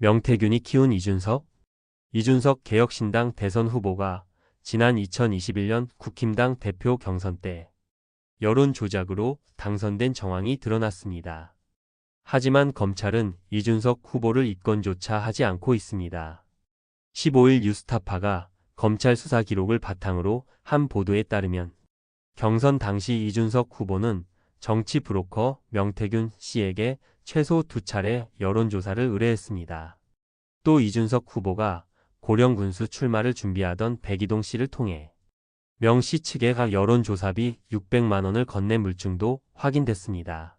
명태균이 키운 이준석? 이준석 개혁신당 대선 후보가 지난 2021년 국힘당 대표 경선 때 여론 조작으로 당선된 정황이 드러났습니다. 하지만 검찰은 이준석 후보를 입건조차 하지 않고 있습니다. 15일 뉴스타파가 검찰 수사 기록을 바탕으로 한 보도에 따르면 경선 당시 이준석 후보는 정치 브로커 명태균 씨에게 최소 2차례 여론조사를 의뢰했습니다. 또 이준석 후보가 고령군수 출마를 준비하던 백이동 씨를 통해 명 씨 측에 여론조사비 600만 원을 건넨 물증도 확인됐습니다.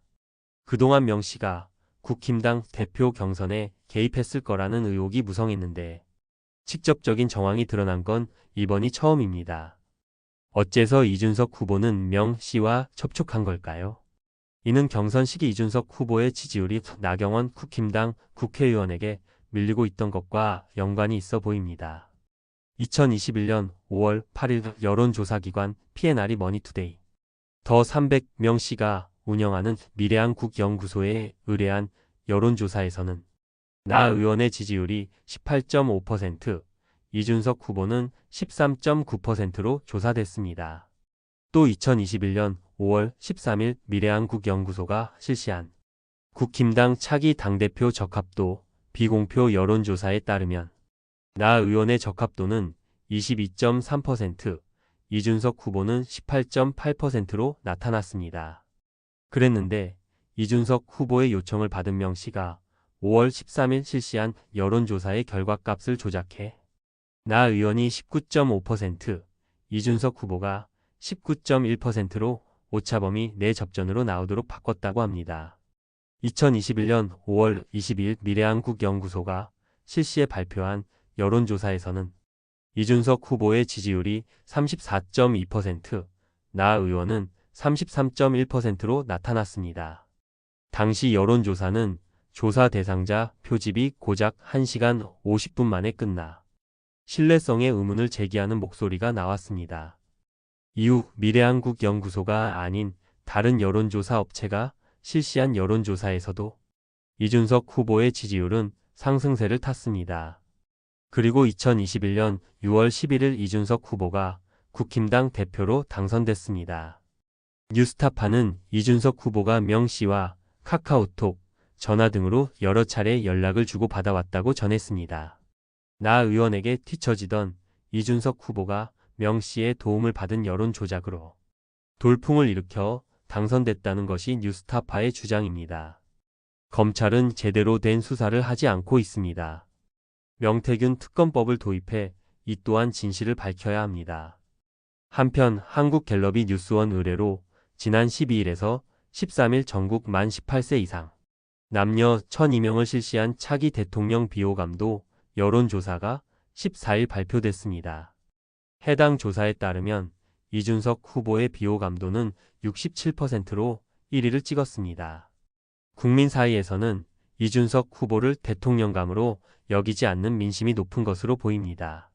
그동안 명 씨가 국힘당 대표 경선에 개입했을 거라는 의혹이 무성했는데 직접적인 정황이 드러난 건 이번이 처음입니다. 어째서 이준석 후보는 명 씨와 접촉한 걸까요? 이는 경선 시기 이준석 후보의 지지율이 나경원 국힘당 국회의원에게 밀리고 있던 것과 연관이 있어 보입니다. 2021년 5월 8일 여론조사기관 P&R이 머니투데이 더 300명 씨가 운영하는 미래한국연구소에 의뢰한 여론조사에서는 나 의원의 지지율이 18.5%, 이준석 후보는 13.9%로 조사됐습니다. 또 2021년 5월 13일 미래한국연구소가 실시한 국힘당 차기 당대표 적합도 비공표 여론조사에 따르면 나 의원의 적합도는 22.3%, 이준석 후보는 18.8%로 나타났습니다. 그랬는데 이준석 후보의 요청을 받은 명 씨가 5월 13일 실시한 여론조사의 결과값을 조작해 나 의원이 19.5%, 이준석 후보가 19.1%로 오차범위 내 접전으로 나오도록 바꿨다고 합니다. 2021년 5월 22일 미래한국연구소가 실시해 발표한 여론조사에서는 이준석 후보의 지지율이 34.2%, 나 의원은 33.1%로 나타났습니다. 당시 여론조사는 조사 대상자 표집이 고작 1시간 50분 만에 끝나 신뢰성에 의문을 제기하는 목소리가 나왔습니다. 이후 미래한국연구소가 아닌 다른 여론조사 업체가 실시한 여론조사에서도 이준석 후보의 지지율은 상승세를 탔습니다. 그리고 2021년 6월 11일 이준석 후보가 국힘당 대표로 당선됐습니다. 뉴스타파는 이준석 후보가 명 씨와 카카오톡, 전화 등으로 여러 차례 연락을 주고 받아왔다고 전했습니다. 나 의원에게 뒤처지던 이준석 후보가 명 씨의 도움을 받은 여론 조작으로 돌풍을 일으켜 당선됐다는 것이 뉴스타파의 주장입니다. 검찰은 제대로 된 수사를 하지 않고 있습니다. 명태균 특검법을 도입해 이 또한 진실을 밝혀야 합니다. 한편 한국갤럽이 뉴스원 의뢰로 지난 12일에서 13일 전국 만 18세 이상 남녀 1,002명을 실시한 차기 대통령 비호감도 여론조사가 14일 발표됐습니다. 해당 조사에 따르면 이준석 후보의 비호감도는 67%로 1위를 찍었습니다. 국민 사이에서는 이준석 후보를 대통령감으로 여기지 않는 민심이 높은 것으로 보입니다.